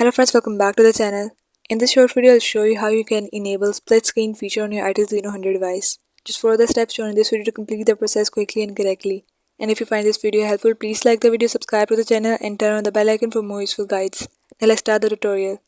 Hello friends, welcome back to the channel. In this short video, I'll show you how you can enable split screen feature on your Itel Zeno 100 device. Just follow the steps shown in this video to complete the process quickly and correctly. And if you find this video helpful, please like the video, subscribe to the channel and turn on the bell icon for more useful guides. Now let's start the tutorial.